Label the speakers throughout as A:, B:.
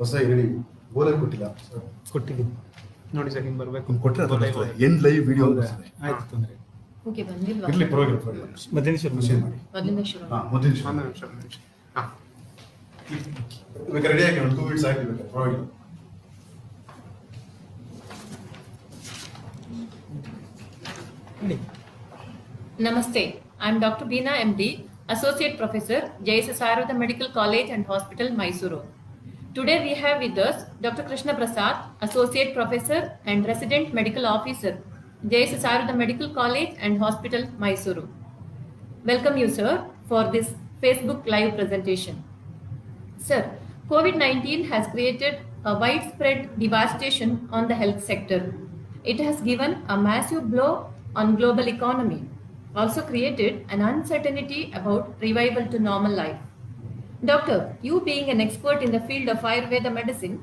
A: ಹೊಸ ಹೇಳಿ ಬೋಲೆ ಕೊಟ್ಟಿಲ್ಲ
B: ಕೊಟ್ಟಿದ್ದೀನಿ ನೋಡಿ ಸರ್ ಹಿಂಗೆ ಬರಬೇಕು
A: ಕೊಟ್ಟರೆ ಏನು ಲೈವ್ ವಿಡಿಯೋ
B: ಆಯ್ತು ತೊಂದರೆ
C: ಓಕೆ ಬಂದಿಲ್ವಾ
A: ಇರಲಿ ಪರವಾಗಿಲ್ಲ
B: ಮೊದಲನೇ ಶುರು ಮಾಡಿ
C: ಮೊದಲಿಂದ ಶುರು
A: ಮೊದಲು
B: ಒಂದು ನಿಮಿಷ ಹಾಂ
A: ಬೇಕಾದ್ರೆ ರೆಡಿ ಆಗಿ ಒಂದು 2 ಮಿನಿಟ್ಸ್ ಆಗಿ ಬೇಕಾದ್ರೆ ಪರವಾಗಿಲ್ಲ.
C: Namaste. I am Dr. Beena MD, Associate Professor, JSS Ayurveda Medical College and Hospital, Mysuru. Today we have with us Dr. Krishna Prasad, Associate Professor and Resident Medical Officer, JSS Ayurveda Medical College and Hospital, Mysuru. Welcome you, sir, for this Facebook live presentation. Sir, COVID-19 has created a widespread devastation on the health sector. It has given a massive blow on global economy, also created an uncertainty about revival to normal life. Doctor, you being an expert in the field of Ayurveda medicine,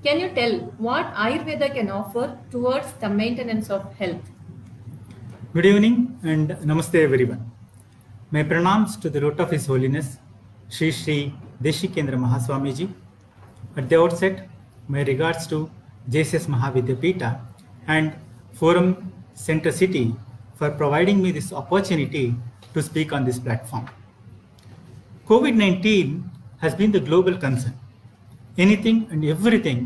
C: can you tell what Ayurveda can offer towards the maintenance of health?
B: Good evening and namaste everyone. My pranams to the root of His Holiness, Shri Shri Deshikendra Mahaswamiji. At the outset, my regards to JSS Mahavidyapita and Forum Center City for providing me this opportunity to speak on this platform. COVID-19 has been the global concern. Anything and everything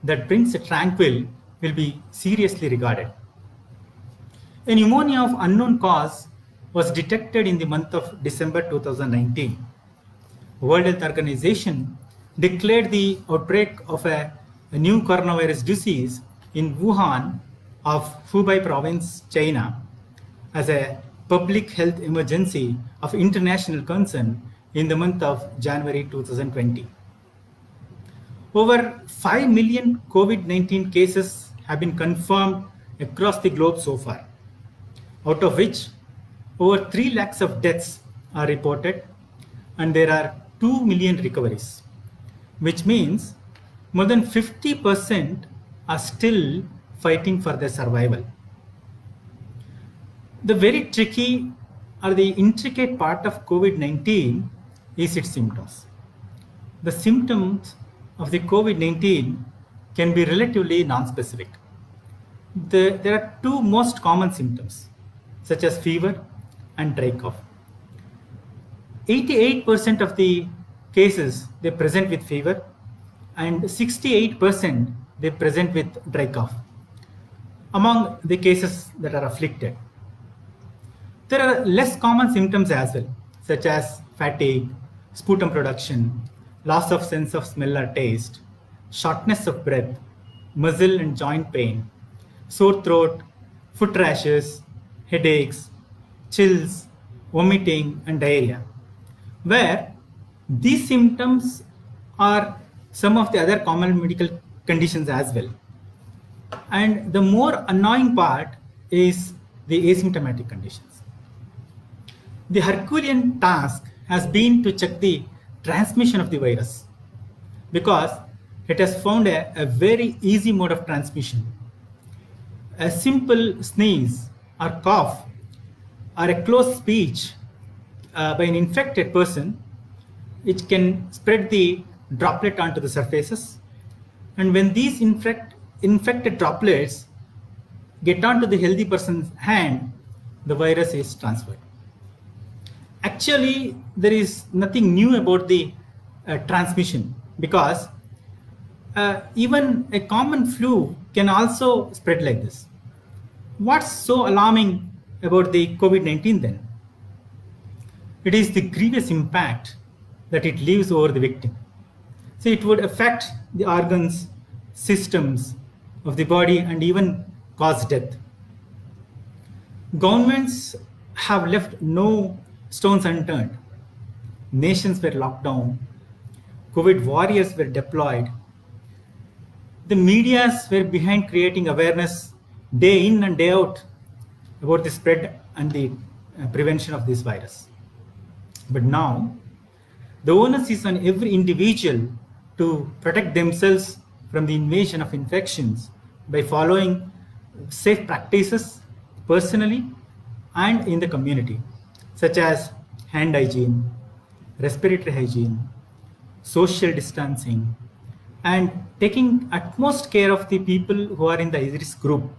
B: that brings a tranquil will be seriously regarded. A pneumonia of unknown cause was detected in the month of December 2019. World Health Organization declared the outbreak of a new coronavirus disease in Wuhan of Hubei province, China, as a public health emergency of international concern in the month of January 2020. Over 5 million COVID-19 cases have been confirmed across the globe so far, out of which over 3 lakhs of deaths are reported and there are 2 million recoveries, which means more than 50% are still fighting for their survival. The very tricky or the intricate part of COVID-19 is its symptoms. The symptoms of the COVID-19 can be relatively non-specific. There are 2 most common symptoms, such as fever and dry cough. 88% of the cases they present with fever and 68% they present with dry cough among the cases that are afflicted. There are less common symptoms as well, such as fatigue, sputum production, loss of sense of smell or taste, shortness of breath, muscle and joint pain, sore throat, foot rashes, headaches, chills, vomiting and diarrhea, where these symptoms are some of the other common medical conditions as well. And the more annoying part is the asymptomatic conditions. The Herculean task has been to check the transmission of the virus because it has found a very easy mode of transmission. A simple sneeze or cough or a close speech by an infected person, which can spread the droplet onto the surfaces. And when these infected droplets get onto the healthy person's hand, the virus is transferred. Actually, there is nothing new about the transmission because even a common flu can also spread like this. What's so alarming about the COVID-19 then? It is the grievous impact that it leaves over the victim. So it would affect the organs, systems of the body and even cause death. Governments have left no stones unturned. Nations were locked down. COVID warriors were deployed. The medias were behind creating awareness day in and day out about the spread and the prevention of this virus. But now, the onus is on every individual to protect themselves from the invasion of infections by following safe practices personally and in the community, such as hand hygiene, respiratory hygiene, social distancing, and taking utmost care of the people who are in the risk group,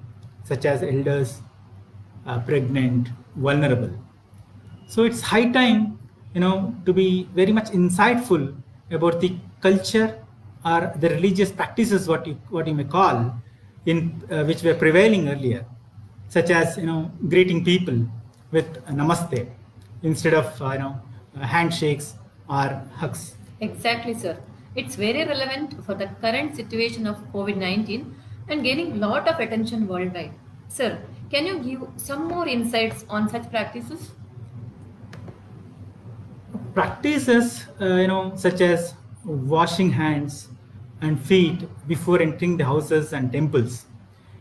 B: such as elders, pregnant, vulnerable. So it's high time, to be very much insightful about the culture or the religious practices, what you may call, in which were prevailing earlier, such as greeting people with namaste instead of handshakes or hugs.
C: Exactly, sir. It's very relevant for the current situation of COVID-19 and gaining lot of attention worldwide. Sir, can you give some more insights on such practices?
B: Practices, such as washing hands and feet before entering the houses and temples,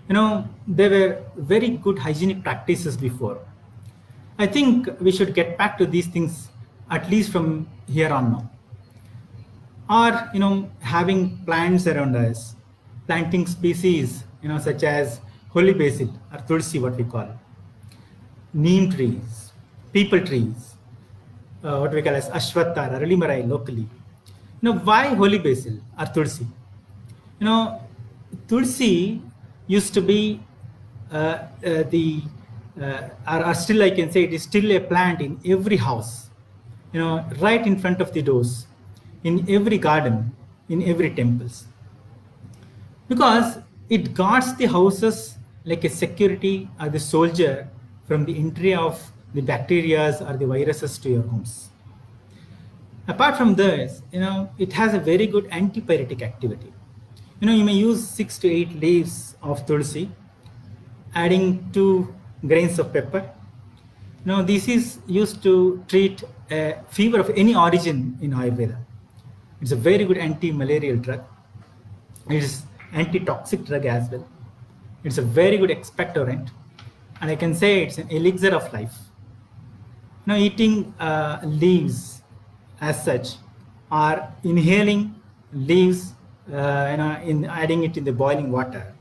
B: they were very good hygienic practices before. I think we should get back to these things at least from here on now. Or, having plants around us, planting species, such as holy basil or tulsi, what we call, neem trees, people trees, what we call as ashwatha or aralimarai locally. Why holy basil or tulsi? Tulsi used to be or still I can say it is still a plant in every house, right in front of the doors, in every garden, in every temples. Because it guards the houses like a security or the soldier from the entry of the bacteria or the viruses to your homes. Apart from this, it has a very good antipyretic activity. You may use 6 to 8 leaves of tulsi, adding 2 grains of pepper. This is used to treat a fever of any origin in Ayurveda. It's a very good anti-malarial drug. It is anti-toxic drug as well. It's a very good expectorant, and I can say it's an elixir of life. Eating leaves as such, or inhaling leaves, in adding it in the boiling water,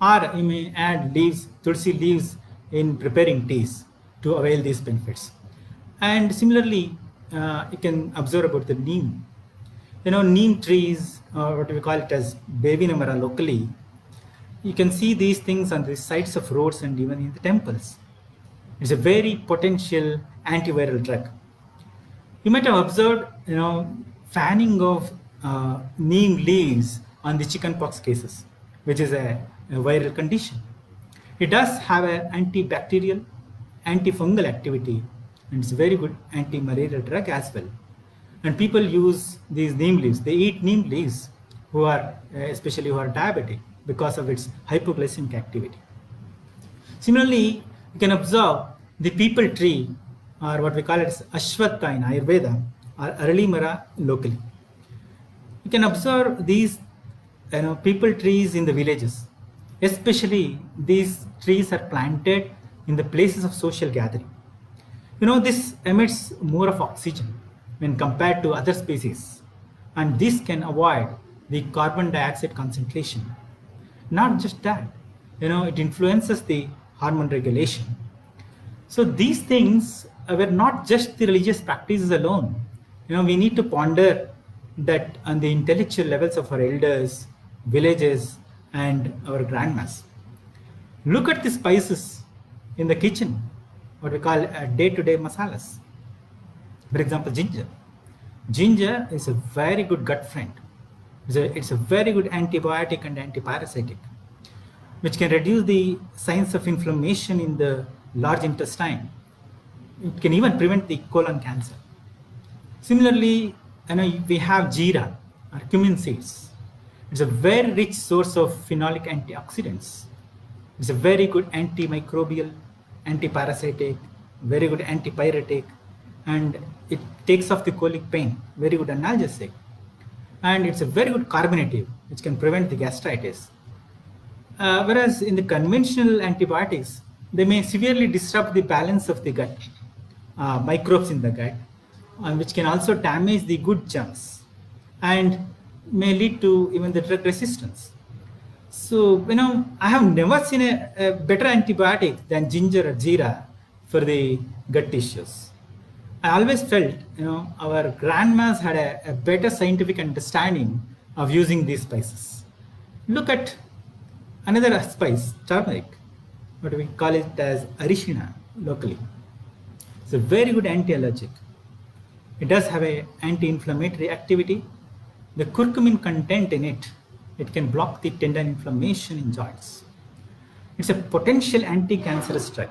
B: or you may add leaves, tulsi leaves, in preparing teas to avail these benefits. And similarly, you can observe about the neem. Neem trees, what we call it as Bevinamara locally, you can see these things on the sides of roads and even in the temples. It's a very potential antiviral drug. You might have observed, fanning of neem leaves on the chickenpox cases, which is a viral condition. It does have an antibacterial, antifungal activity, and it's a very good anti-malarial drug as well. And people use these neem leaves. They eat neem leaves especially who are diabetic, because of its hypoglycemic activity. Similarly, you can observe the people tree, or what we call it as ashwatha in Ayurveda, or aralimara locally. You can observe these people trees in the villages. Especially these trees are planted in the places of social gathering. This emits more of oxygen when compared to other species, and this can avoid the carbon dioxide concentration. Not just that, it influences the hormone regulation. So these things were not just the religious practices alone. We need to ponder that on the intellectual levels of our elders, villages, and our grandmas. Look at the spices in the kitchen, what we call day-to-day masalas. For example, ginger. Ginger is a very good gut friend. It's a very good antibiotic and antiparasitic, which can reduce the signs of inflammation in the large intestine. It can even prevent the colon cancer. Similarly, we have jeera or cumin seeds. It's a very rich source of phenolic antioxidants. It's a very good antimicrobial, antiparasitic, very good antipyretic, and it takes off the colic pain, very good analgesic. And it's a very good carbonative, which can prevent the gastritis. Whereas in the conventional antibiotics, they may severely disrupt the balance of the gut, microbes in the gut, which can also damage the good germs and may lead to even the drug resistance. So, I have never seen a better antibiotic than ginger or jeera for the gut issues. I always felt, our grandmas had a better scientific understanding of using these spices. Look at another spice, turmeric, what we call it as arishina locally. It's a very good anti-allergic. It does have an anti-inflammatory activity. The curcumin content in it, it can block the tendon inflammation in joints. It's a potential anti-cancerous drug.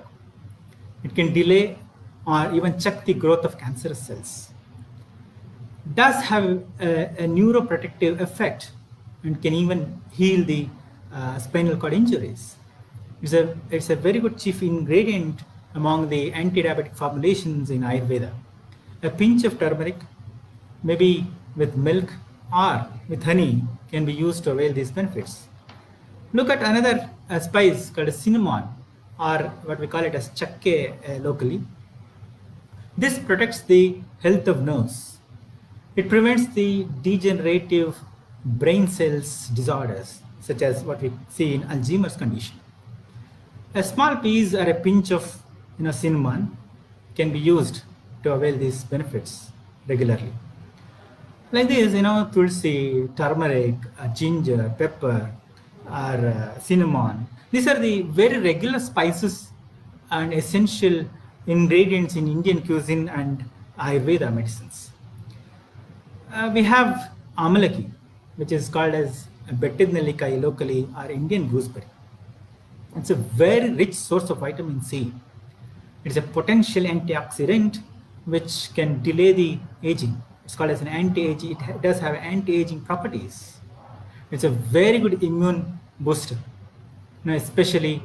B: It can delay or even check the growth of cancerous cells. It does have a neuroprotective effect and can even heal the spinal cord injuries. It's a very good chief ingredient among the anti-diabetic formulations in Ayurveda. A pinch of turmeric, maybe with milk or with honey, can be used to avail these benefits. Look at another spice called cinnamon, or what we call it as chakke locally. This protects the health of nerves. It prevents the degenerative brain cells disorders, such as what we see in Alzheimer's condition. A small piece or a pinch of cinnamon can be used to avail these benefits regularly. Like this, tulsi, turmeric, ginger, pepper, or cinnamon. These are the very regular spices and essential ingredients in Indian cuisine and Ayurveda medicines. We have amalaki, which is called as betidnelikai locally, or Indian gooseberry. It's a very rich source of vitamin C. It's a potential antioxidant which can delay the aging. It's called as an anti-aging. It does have anti-aging properties. It's a very good immune booster. Especially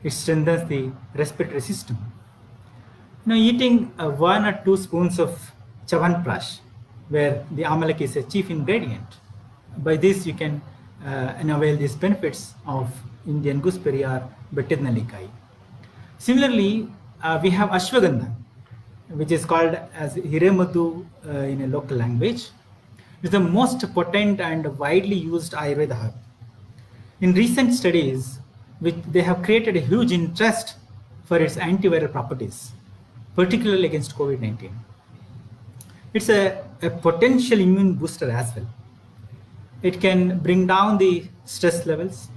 B: it strengthens the respiratory system. Eating 1 or 2 spoons of chawanprash, where the amalaki is a chief ingredient. By this you can avail these benefits of Indian gooseberry or betidnelikai. Similarly, we have ashwagandha, which is called as hiremadhu in a local language. It's the most potent and widely used Ayurveda herb. In recent studies, they have created a huge interest for its antiviral properties, particularly against COVID-19. It's a potential immune booster as well. It can bring down the stress levels.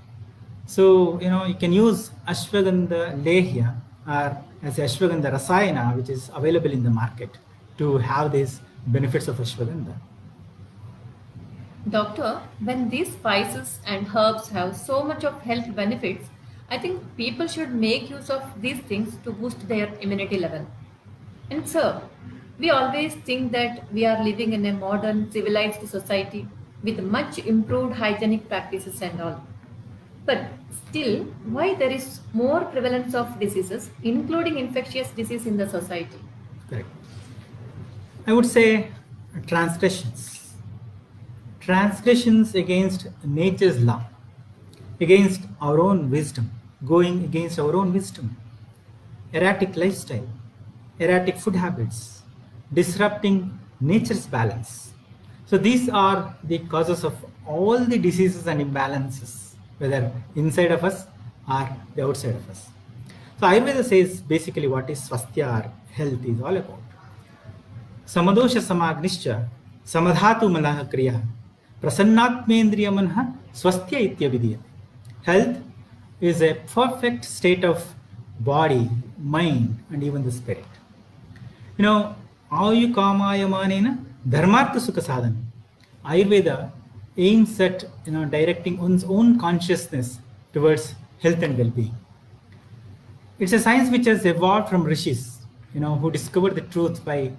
B: So, you can use ashwagandha lehya or as ashwagandha rasayana, which is available in the market, to have these benefits of ashwagandha.
C: Doctor, when these spices and herbs have so much of health benefits, I think people should make use of these things to boost their immunity level. And sir, we always think that we are living in a modern civilized society with much improved hygienic practices and all. But still, why there is more prevalence of diseases, including infectious disease in the society?
B: Correct. I would say transgressions. Transgressions against nature's law, against our own wisdom, going against our own wisdom, erratic lifestyle, erratic food habits, disrupting nature's balance. So these are the causes of all the diseases and imbalances, whether inside of us or the outside of us. So Ayurveda says basically what is swasthya or health is all about. Samadosha samagnischa samadhatu malaha kriya prasannatmendriya manha swasthya ityavidiyate. Health is a perfect state of body, mind, and even the spirit. Ayu kamaya manena dharmartha sukha sadhana. Ayurveda aims at directing one's own consciousness towards health and well-being. It's a science which has evolved from rishis, who discovered the truth by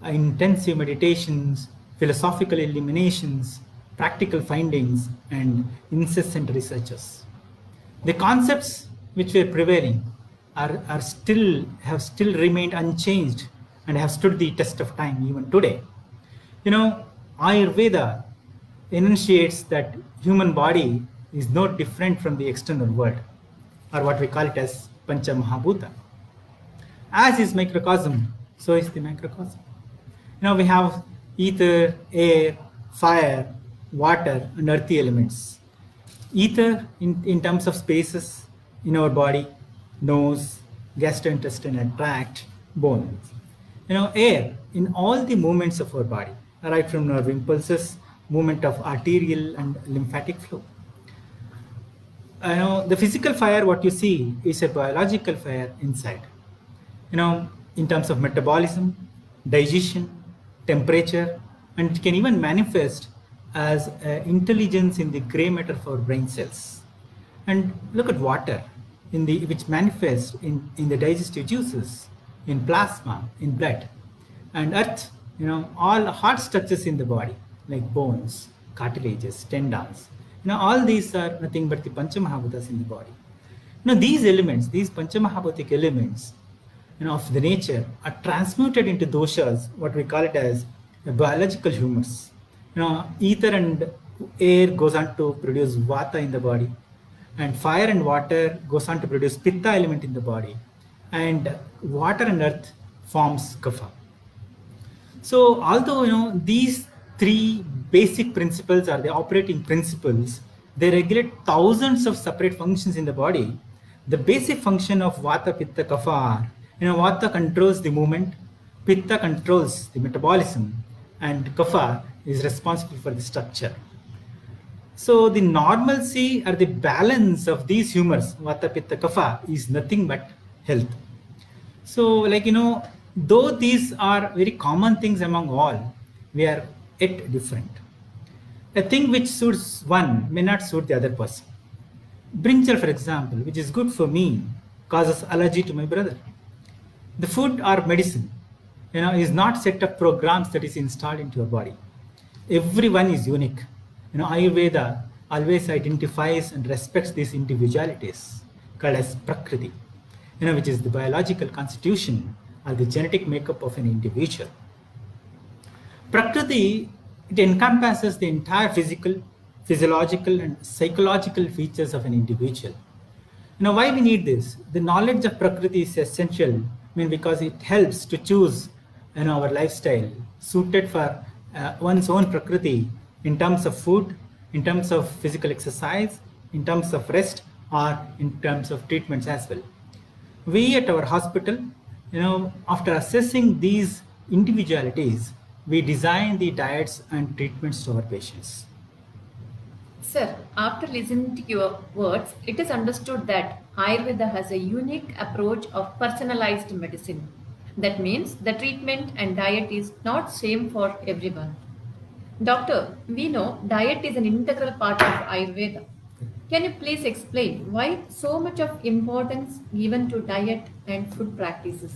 B: intensive meditations, philosophical illuminations, practical findings, and incessant researches. The concepts which were prevailing have still remained unchanged and have stood the test of time even today. Ayurveda enunciates that human body is no different from the external world, or what we call it as Pancha Mahabhuta. As is microcosm, so is the macrocosm. We have ether, air, fire, water, and earthy elements. Ether in terms of spaces in our body, nose, gastrointestinal tract, bones. Air in all the movements of our body, right from nerve impulses movement of arterial and lymphatic flow. The physical fire, what you see, is a biological fire inside. In terms of metabolism, digestion, temperature, and it can even manifest as intelligence in the gray matter for brain cells. And look at water, which manifests in the digestive juices, in plasma, in blood. And earth, all hard structures in the body, like bones, cartilages, tendons. All these are nothing but the Panchamahabhutas in the body. These elements, these Panchamahabhutic elements, of the nature are transmuted into doshas, what we call it as a biological humors. Ether and air goes on to produce vata in the body, and fire and water goes on to produce pitta element in the body, and water and earth forms kapha. So although these three basic principles are the operating principles, they regulate thousands of separate functions in the body. The basic function of vata, pitta, kapha are, vata controls the movement, pitta controls the metabolism, and kapha is responsible for the structure. So the normalcy or the balance of these humors, vata, pitta, kapha, is nothing but health. So though these are very common things among all, we are yet different. A thing which suits one may not suit the other person. Brinjal, for example, which is good for me, causes allergy to my brother. The food or medicine, is not set of programs that is installed into your body. Everyone is unique. Ayurveda always identifies and respects these individualities, called as Prakriti, which is the biological constitution or the genetic makeup of an individual. Prakriti, it encompasses the entire physical, physiological, and psychological features of an individual. Why we need this? The knowledge of Prakriti is essential, because it helps to choose our lifestyle suited for one's own Prakriti in terms of food, in terms of physical exercise, in terms of rest, or in terms of treatments as well. We at our hospital, after assessing these individualities, we design the diets and treatments to our patients.
C: Sir, after listening to your words, it is understood that Ayurveda has a unique approach of personalized medicine. That means the treatment and diet is not same for everyone. Doctor, we know diet is an integral part of Ayurveda. Can you please explain why so much of importance given to diet and food practices?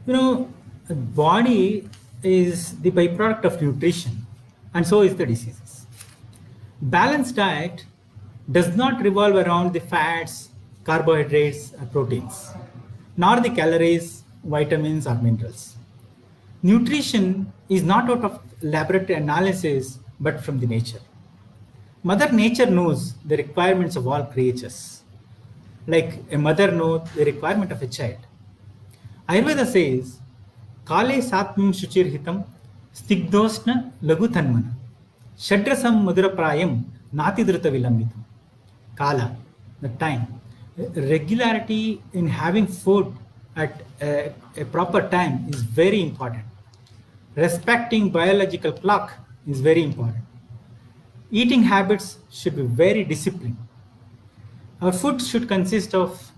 B: The body is the byproduct of nutrition, and so is the diseases. Balanced diet does not revolve around the fats, carbohydrates, or proteins, nor the calories, vitamins, or minerals. Nutrition is not out of laboratory analysis, but from the nature. Mother Nature knows the requirements of all creatures, like a mother knows the requirement of a child. Ayurveda says, Kale satmam shuchirhitam stigdosna lagutanmana shadrasam maduraprayam natidruta vilambitam. Kala, the time. Regularity in having food at a proper time is very important. Respecting biological clock is very important. Eating habits should be very disciplined. Our food should consist of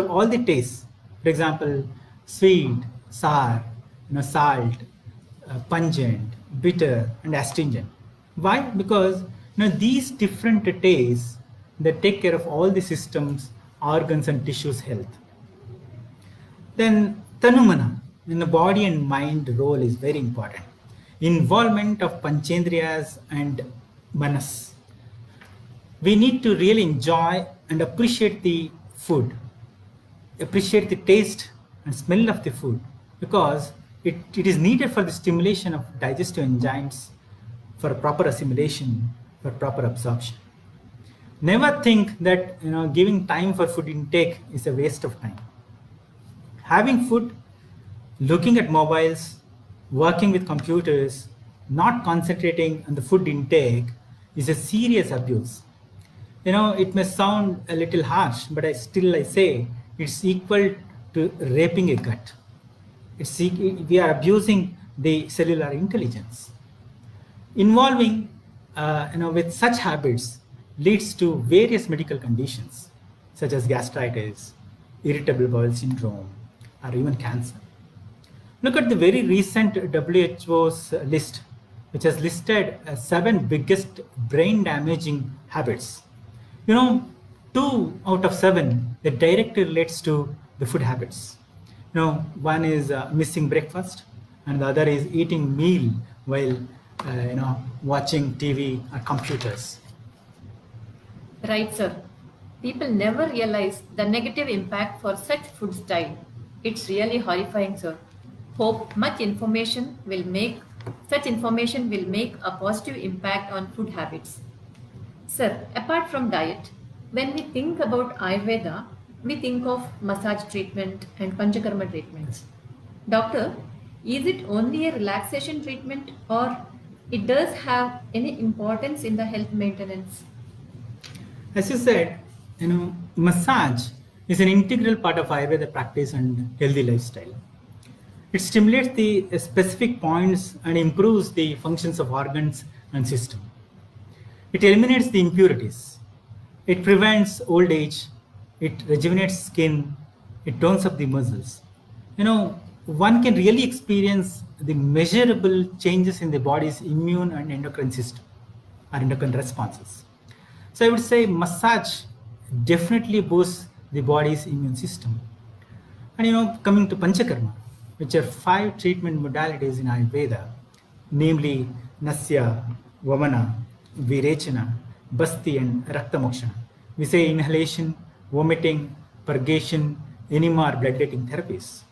B: all the tastes. For example, sweet, sour, salt, pungent, bitter, and astringent. Why? Because these different tastes, they take care of all the systems, organs, and tissues health. Then tanumana, in the body and mind role is very important. Involvement of panchendriyas and manas. We need to really enjoy and appreciate the food, appreciate the taste and smell of the food, because it is needed for the stimulation of digestive enzymes, for proper assimilation, for proper absorption. Never think that giving time for food intake is a waste of time. Having food, looking at mobiles, working with computers, not concentrating on the food intake is a serious abuse. It may sound a little harsh, but I say it's equal to raping a gut. We are abusing the cellular intelligence. Involving with such habits leads to various medical conditions such as gastritis, irritable bowel syndrome, or even cancer. Look at the very recent WHO's list, which has listed 7 biggest brain damaging habits. 2 out of 7 that directly relates to the food habits. One is missing breakfast, and the other is eating meal while watching TV or computers.
C: Right, sir. People never realize the negative impact for such food style. It's really horrifying, sir. Hope such information will make a positive impact on food habits. Sir, apart from diet, when we think about Ayurveda, we think of massage treatment and Panchakarma treatments. Doctor, is it only a relaxation treatment or it does have any importance in the health maintenance?
B: As you said, massage is an integral part of Ayurveda practice and healthy lifestyle. It stimulates the specific points and improves the functions of organs and system. It eliminates the impurities. It prevents old age. It rejuvenates skin. It tones up the muscles. One can really experience the measurable changes in the body's immune and endocrine system or endocrine responses. So I would say massage definitely boosts the body's immune system. And coming to Panchakarma, which are 5 treatment modalities in Ayurveda, namely Nasya, Vamana, Virechana, Basti, and Raktamokshana. We say inhalation, vomiting, purgation, enema, or bloodletting therapies.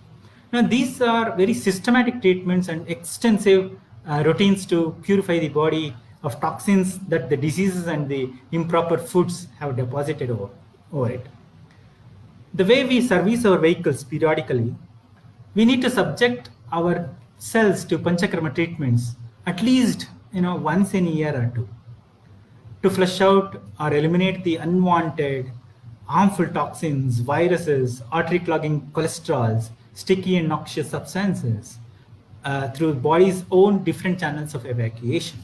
B: Now, these are very systematic treatments and extensive routines to purify the body of toxins that the diseases and the improper foods have deposited over it. The way we service our vehicles periodically, we need to subject our cells to Panchakarma treatments at least once in a year or 2 to flush out or eliminate the unwanted, harmful toxins, viruses, artery clogging cholesterols, sticky and noxious substances through body's own different channels of evacuation.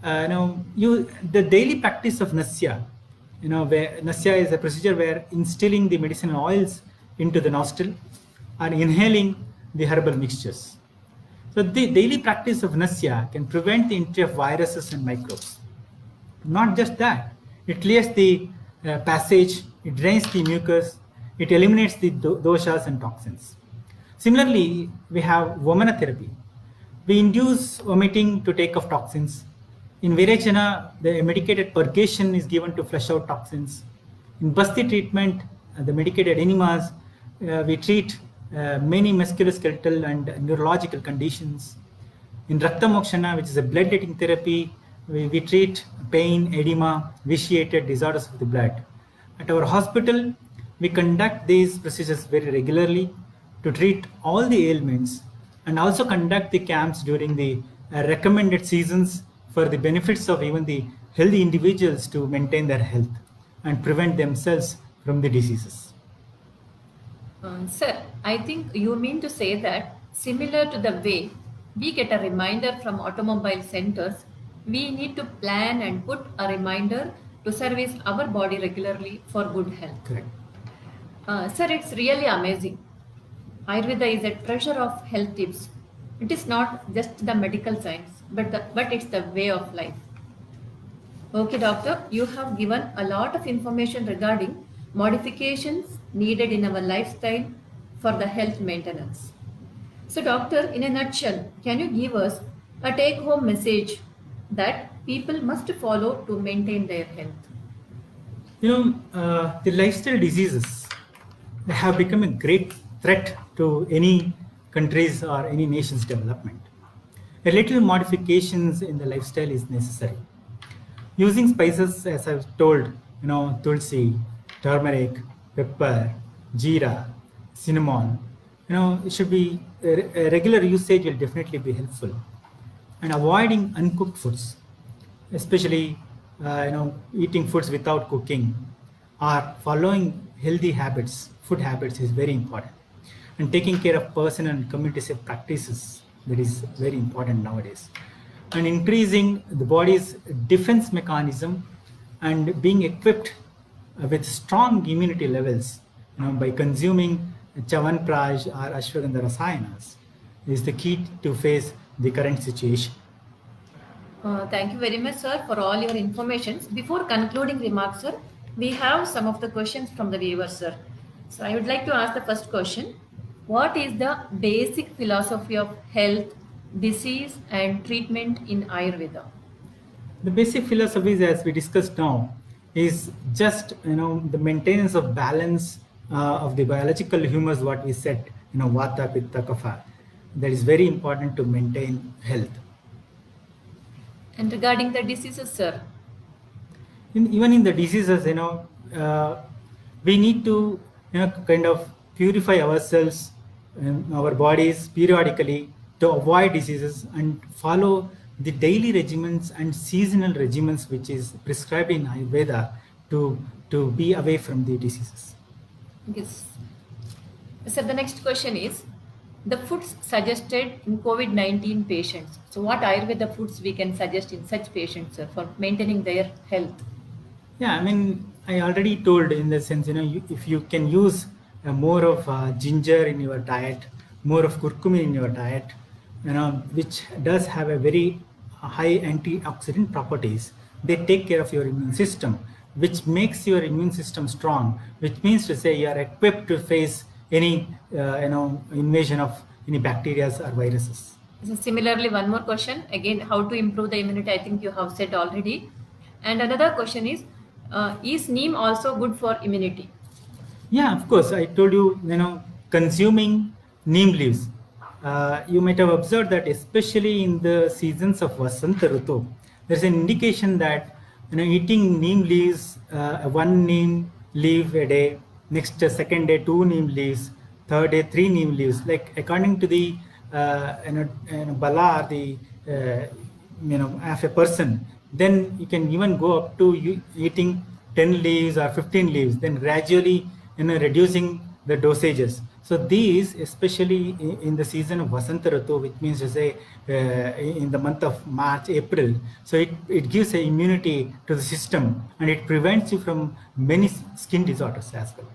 B: The daily practice of Nasya, where Nasya is a procedure where instilling the medicinal oils into the nostril or inhaling the herbal mixtures. So the daily practice of Nasya can prevent the entry of viruses and microbes. Not just that, it clears the passage, it drains the mucus, it eliminates the doshas and toxins. Similarly, we have Vamana therapy. We induce vomiting to take off toxins. In Virechana, the medicated purgation is given to flush out toxins. In Basti treatment, the medicated enemas, we treat many musculoskeletal and neurological conditions. In Raktamokshana, which is a bloodletting therapy, we treat pain, edema, vitiated disorders of the blood. At our hospital, we conduct these procedures very regularly to treat all the ailments and also conduct the camps during the recommended seasons for the benefits of even the healthy individuals to maintain their health and prevent themselves from the diseases.
C: Sir, I think you mean to say that similar to the way we get a reminder from automobile centers, we need to plan and put a reminder to service our body regularly for good health.
B: Correct.
C: Sir, it's really amazing. Ayurveda is a treasure of health tips. It is not just the medical science, but it's the way of life. Okay, doctor, you have given a lot of information regarding modifications needed in our lifestyle for the health maintenance. So, doctor, in a nutshell, can you give us a take-home message that people must follow to maintain their health?
B: The lifestyle diseases have become a great threat to any country's or any nation's development. A little modifications in the lifestyle is necessary. Using spices, as I've told, tulsi, turmeric, pepper, jeera, cinnamon, it should be a regular usage will definitely be helpful. And avoiding uncooked foods, especially eating foods without cooking or following healthy habits, food habits is very important. And taking care of personal and community safe practices That is very important nowadays. And increasing the body's defense mechanism and being equipped with strong immunity levels, by consuming Chyawanprash or Ashwagandha Rasayanas is the key to face the current situation.
C: Thank you very much, sir, for all your information. Before concluding remarks, sir, we have some of the questions from the viewers, sir. So I would like to ask the first question. What is the basic philosophy of health, disease and treatment in Ayurveda?
B: The basic philosophies, as we discussed now, is just the maintenance of balance of the biological humors, what we said, Vata, Pitta, Kapha. That is very important to maintain health.
C: And regarding the diseases, sir?
B: Even in the diseases, we need to kind of purify ourselves and our bodies periodically to avoid diseases and follow the daily regimens and seasonal regimens which is prescribed in Ayurveda to be away from the diseases.
C: Yes. So the next question is the foods suggested in COVID-19 patients. So what Ayurveda foods we can suggest in such patients, sir, for maintaining their health?
B: Yeah, I already told in the sense, if you can use more of ginger in your diet, more of curcumin in your diet, which does have a very high antioxidant properties. They take care of your immune system, which makes your immune system strong, which means to say you are equipped to face any invasion of any bacteria or viruses.
C: So similarly, one more question, again, how to improve the immunity, I think you have said already. And another question is neem also good for immunity?
B: Yeah, of course. I told you, consuming neem leaves. You might have observed that especially in the seasons of Vasanta Rutu, there's an indication that eating neem leaves, one neem leaf a day, next second day 2 neem leaves, third day 3 neem leaves. Like according to the bala, the of a person, then you can even go up to eating 10 leaves or 15 leaves, then gradually reducing the dosages. So these, especially in the season of Vasanta Ritu, which means to say in the month of March, April, so it gives a immunity to the system and it prevents you from many skin disorders as well.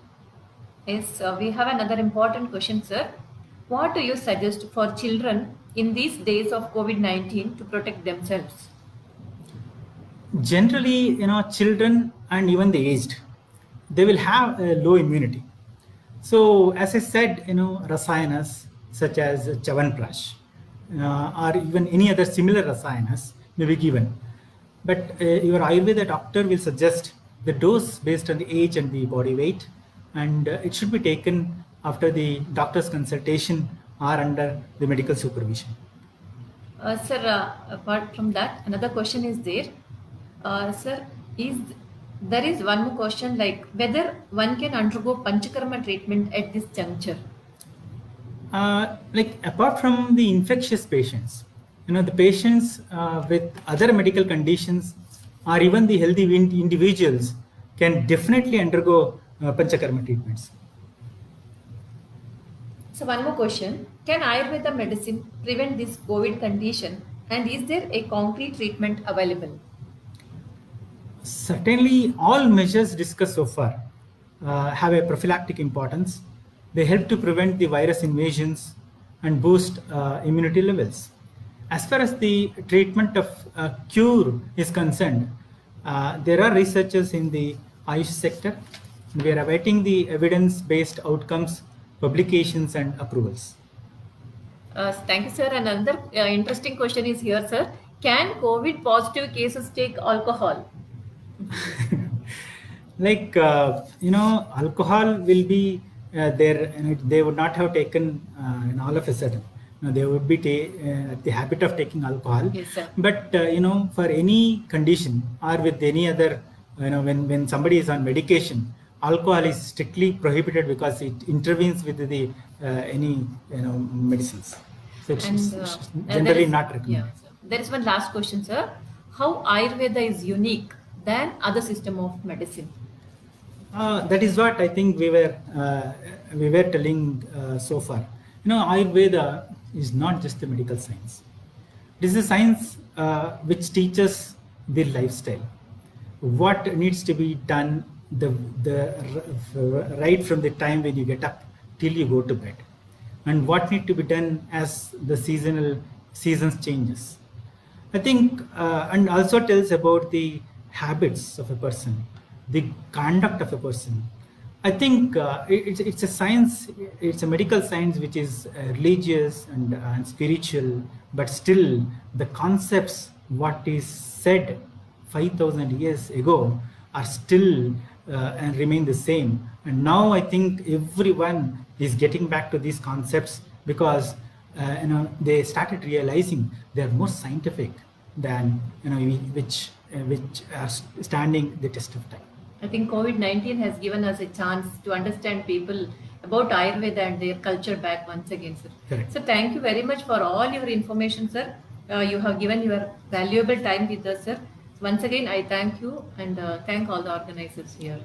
C: Yes, we have another important question, sir. What do you suggest for children in these days of COVID-19 to protect themselves?
B: Generally, children and even the aged, they will have a low immunity. So as I said, rasayanas such as Chyawanprash or even any other similar rasayanas may be given. But your Ayurveda doctor will suggest the dose based on the age and the body weight, and it should be taken after the doctor's consultation or under the medical supervision.
C: Sir, apart from that, another question is there. Sir, there is one more question, like whether one can undergo Panchakarma treatment at this juncture?
B: Apart from the infectious patients, the patients with other medical conditions or even the healthy individuals can definitely undergo Panchakarma treatments.
C: So one more question, can Ayurveda medicine prevent this COVID condition and is there a concrete treatment available?
B: Certainly, all measures discussed so far have a prophylactic importance. They help to prevent the virus invasions and boost immunity levels. As far as the treatment of cure is concerned, there are researchers in the Ayush sector. We are awaiting the evidence-based outcomes, publications and approvals.
C: Thank you, sir. Another interesting question is here, sir. Can COVID positive cases take alcohol?
B: Alcohol will be there, and they would not have taken all of a sudden. They would be the habit of taking alcohol.
C: Yes, sir.
B: But for any condition or with any other, when somebody is on medication, alcohol is strictly prohibited because it intervenes with the any medicines. So it's generally not recommended.
C: Yeah, there is one last question, sir. How Ayurveda is unique than other system of medicine?
B: That is what I think we were telling so far. Ayurveda is not just the medical science. It is a science which teaches the lifestyle. What needs to be done right from the time when you get up till you go to bed, and what need to be done as the seasons changes. I think, and also tells about the habits of a person, the conduct of a person. I think it's a science, it's a medical science which is religious and spiritual, but still the concepts, what is said 5,000 years ago, are still and remain the same. And now I think everyone is getting back to these concepts because they started realizing they are more scientific than which are standing the test of time.
C: I think COVID-19 has given us a chance to understand people about Ayurveda and their culture back once again, sir.
B: Correct.
C: So thank you very much for all your information, sir. You have given your valuable time with us, sir. Once again, I thank you and thank all the organizers here.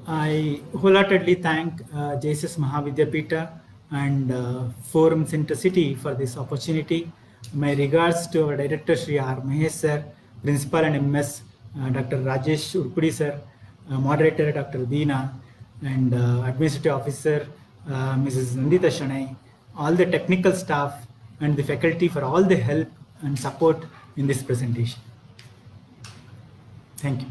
B: I wholeheartedly thank JSS Mahavidyapita and Forum Center City for this opportunity. My regards to our Director Shri R. Mahesh sir, Principal and MS Dr. Rajesh Urpudi sir, Moderator Dr. Veena, and Administrative Officer Mrs. Nandita Shanai, all the technical staff and the faculty for all the help and support in this presentation. Thank you.